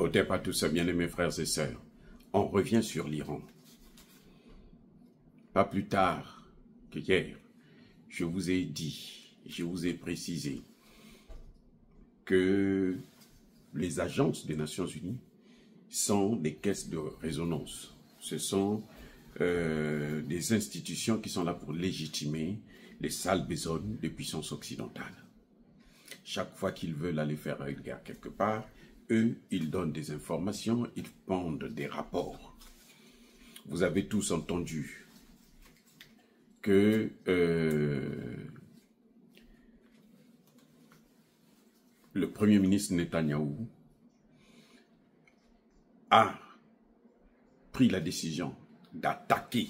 Au départ, tout ça, bien aimés frères et sœurs, on revient sur l'Iran. Pas plus tard que hier, je vous ai dit, je vous ai précisé que les agences des Nations Unies sont des caisses de résonance. Ce sont des institutions qui sont là pour légitimer les sales besognes des puissances occidentales. Chaque fois qu'ils veulent aller faire une guerre quelque part, eux, ils donnent des informations, ils pondent des rapports. Vous avez tous entendu que le Premier ministre Netanyahou a pris la décision d'attaquer,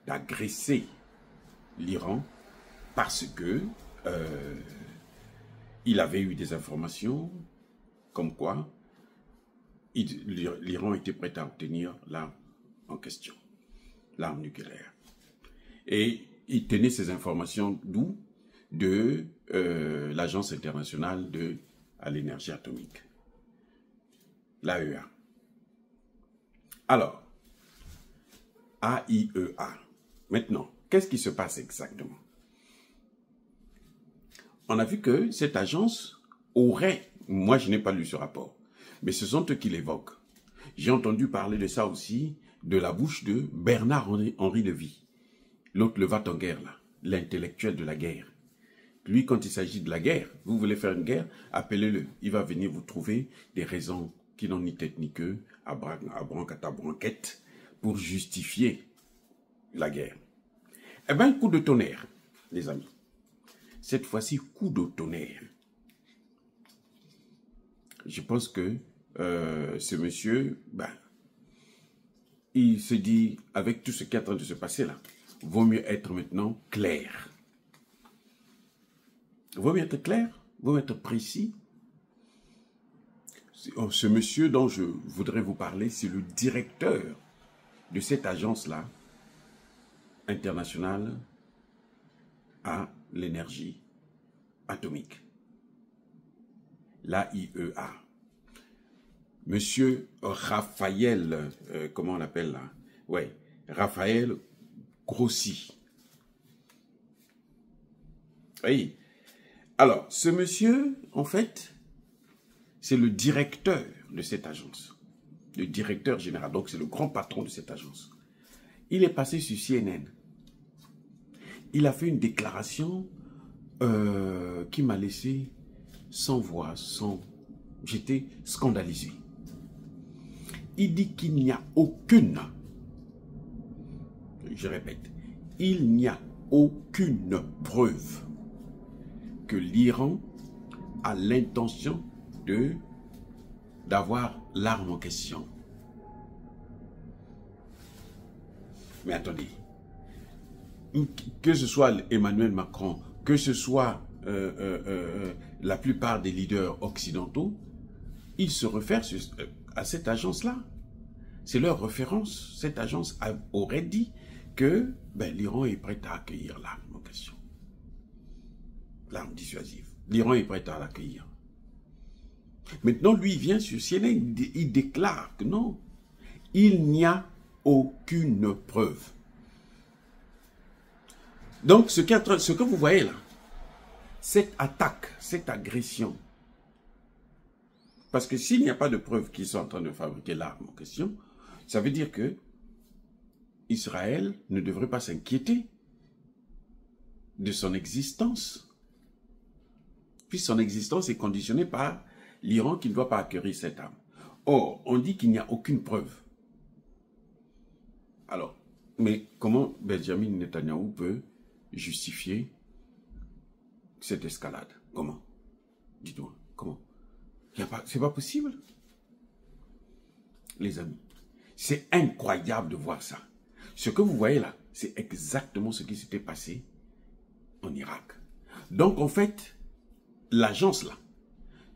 d'agresser l'Iran parce que il avait eu des informations comme quoi l'Iran était prêt à obtenir l'arme en question, l'arme nucléaire. Et il tenait ces informations d'où? De l'Agence internationale à l'énergie atomique, l'AEA. Alors, AIEA. Maintenant, qu'est-ce qui se passe exactement? On a vu que cette agence aurait, moi je n'ai pas lu ce rapport, mais ce sont eux qui l'évoquent. J'ai entendu parler de ça aussi de la bouche de Bernard-Henri Lévy, l'autre le va-t-en-guerre là, l'intellectuel de la guerre. Lui, quand il s'agit de la guerre, vous voulez faire une guerre, appelez-le. Il va venir vous trouver des raisons qui n'ont ni tête ni queue, à brancata-branquette, pour justifier la guerre. Eh bien, coup de tonnerre, les amis. Cette fois-ci, coup de tonnerre. Je pense que ce monsieur, il se dit, avec tout ce qui est en train de se passer là, vaut mieux être maintenant clair. Vaut mieux être clair, vaut mieux être précis. Ce monsieur dont je voudrais vous parler, c'est le directeur de cette agence-là, internationale à l'énergie atomique, l'AIEA. Monsieur Raphaël, comment on l'appelle là? Ouais, Raphaël Grossi. Oui. Alors, ce monsieur, en fait, c'est le directeur de cette agence. Le directeur général, donc c'est le grand patron de cette agence. Il est passé sur CNN. Il a fait une déclaration qui m'a laissé sans voix, j'étais scandalisé. Il dit qu'il n'y a aucune, je répète, il n'y a aucune preuve que l'Iran a l'intention d'avoir l'arme en question. Mais attendez, que ce soit Emmanuel Macron, que ce soit la plupart des leaders occidentaux, ils se réfèrent à cette agence-là. C'est leur référence. Cette agence aurait dit que l'Iran est prêt à accueillir l'arme en question. L'arme dissuasive. L'Iran est prêt à l'accueillir. Maintenant, lui, il vient sur CNN, il déclare que non, il n'y a aucune preuve. Donc, ce que vous voyez là, cette attaque, cette agression, parce que s'il n'y a pas de preuves qu'ils sont en train de fabriquer l'arme en question, ça veut dire que Israël ne devrait pas s'inquiéter de son existence. Puis son existence est conditionnée par l'Iran qui ne doit pas acquérir cette arme. Or, on dit qu'il n'y a aucune preuve. Alors, mais comment Benjamin Netanyahou peut justifier cette escalade? Comment? Dites-moi, comment? C'est pas possible. Les amis, c'est incroyable de voir ça. Ce que vous voyez là, c'est exactement ce qui s'était passé en Irak. Donc en fait, l'agence là,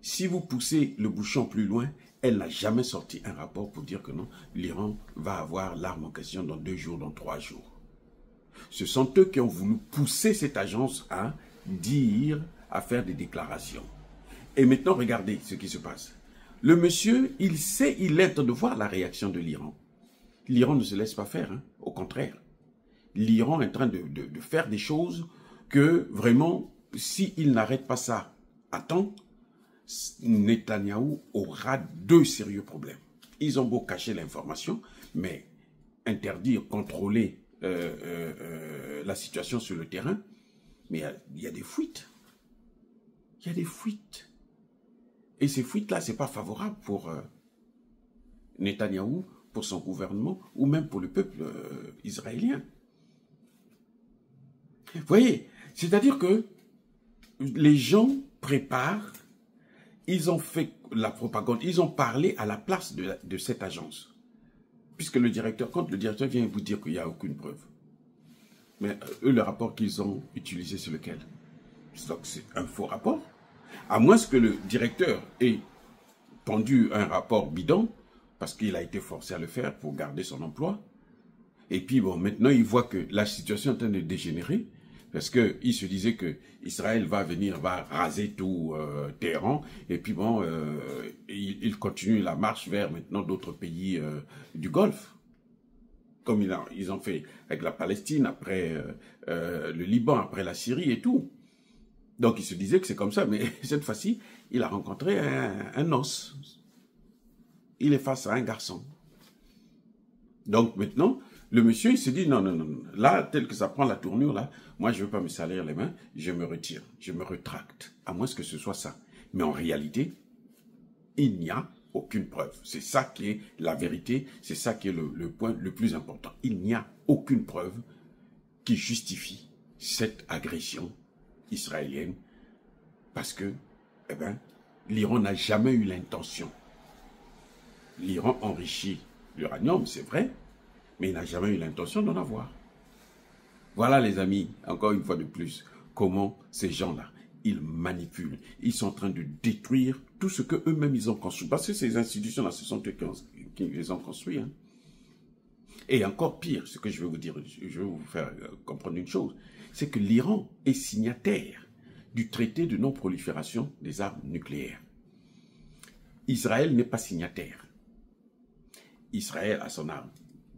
si vous poussez le bouchon plus loin, elle n'a jamais sorti un rapport pour dire que non, l'Iran va avoir l'arme en question dans 2 jours, dans 3 jours. Ce sont eux qui ont voulu pousser cette agence à dire, à faire des déclarations. Et maintenant, regardez ce qui se passe. Le monsieur, il est en train de voir la réaction de l'Iran. L'Iran ne se laisse pas faire, hein, au contraire. L'Iran est en train de faire des choses que, vraiment, s'il n'arrête pas ça à temps, Netanyahou aura deux sérieux problèmes. Ils ont beau cacher l'information, mais interdire, contrôler la situation sur le terrain, mais il y a des fuites. Il y a des fuites. Et ces fuites-là, ce n'est pas favorable pour Netanyahou, pour son gouvernement, ou même pour le peuple israélien. Vous voyez, c'est-à-dire que les gens préparent, ils ont fait la propagande, ils ont parlé à la place de cette agence. Puisque le directeur, quand le directeur vient vous dire qu'il n'y a aucune preuve. Mais eux, le rapport qu'ils ont utilisé, c'est lequel? Donc c'est un faux rapport. À moins que le directeur ait pondu un rapport bidon, parce qu'il a été forcé à le faire pour garder son emploi. Et puis bon, maintenant il voit que la situation est en train de dégénérer, parce qu'il se disait que Israël va raser tout Téhéran, et puis bon, il continue la marche vers maintenant d'autres pays du Golfe. Comme ils ont fait avec la Palestine, après le Liban, après la Syrie et tout. Donc il se disait que c'est comme ça, mais cette fois-ci, il a rencontré un os. Il est face à un garçon. Donc maintenant, le monsieur, il se dit, non, non, non, là, tel que ça prend la tournure, là, moi, je ne veux pas me salir les mains, je me retire, je me retracte, à moins que ce soit ça. Mais en réalité, il n'y a aucune preuve. C'est ça qui est la vérité, c'est ça qui est le point le plus important. Il n'y a aucune preuve qui justifie cette agression israélienne, parce que, eh ben, l'Iran n'a jamais eu l'intention. L'Iran enrichit l'uranium, c'est vrai, mais il n'a jamais eu l'intention d'en avoir. Voilà les amis, encore une fois de plus, comment ces gens-là, ils manipulent. Ils sont en train de détruire tout ce qu'eux-mêmes ils ont construit. Parce que ces institutions-là, ce sont eux qui les ont construits. Hein. Et encore pire, ce que je vais vous dire, je vais vous faire comprendre une chose, c'est que l'Iran est signataire du traité de non-prolifération des armes nucléaires. Israël n'est pas signataire. Israël a son arme.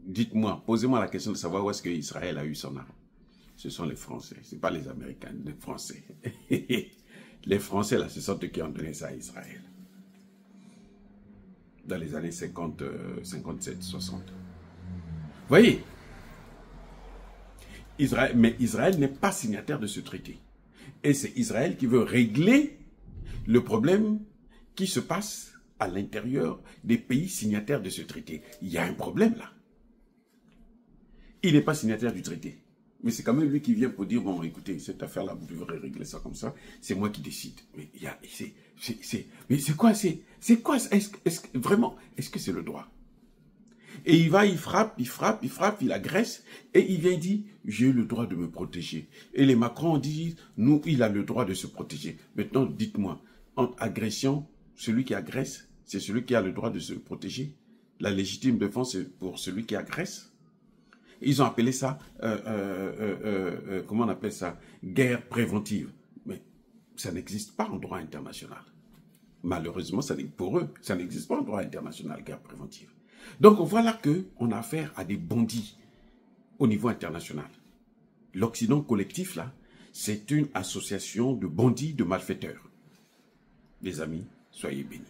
Dites-moi, posez-moi la question de savoir où est-ce que Israël a eu son arme. Ce sont les Français, ce n'est pas les Américains, les Français. Les Français, là, ce sont eux qui ont donné ça à Israël. Dans les années 50, 57, 60. Vous voyez, mais Israël n'est pas signataire de ce traité. Et c'est Israël qui veut régler le problème qui se passe à l'intérieur des pays signataires de ce traité. Il y a un problème là. Il n'est pas signataire du traité. Mais c'est quand même lui qui vient pour dire, bon, écoutez, cette affaire-là, vous devrez régler ça comme ça, c'est moi qui décide. Mais c'est quoi, vraiment, est-ce que c'est le droit? Et il va, il frappe, il agresse, et il vient dire, j'ai le droit de me protéger. Et les Macron disent, nous, il a le droit de se protéger. Maintenant, dites-moi, entre agression, celui qui agresse, c'est celui qui a le droit de se protéger. La légitime défense, c'est pour celui qui agresse. Ils ont appelé ça, comment on appelle ça? Guerre préventive. Mais ça n'existe pas en droit international. Malheureusement, pour eux, ça n'existe pas en droit international, guerre préventive. Donc voilà qu'on a affaire à des bandits au niveau international. L'Occident collectif, là, c'est une association de bandits, de malfaiteurs. Les amis, soyez bénis.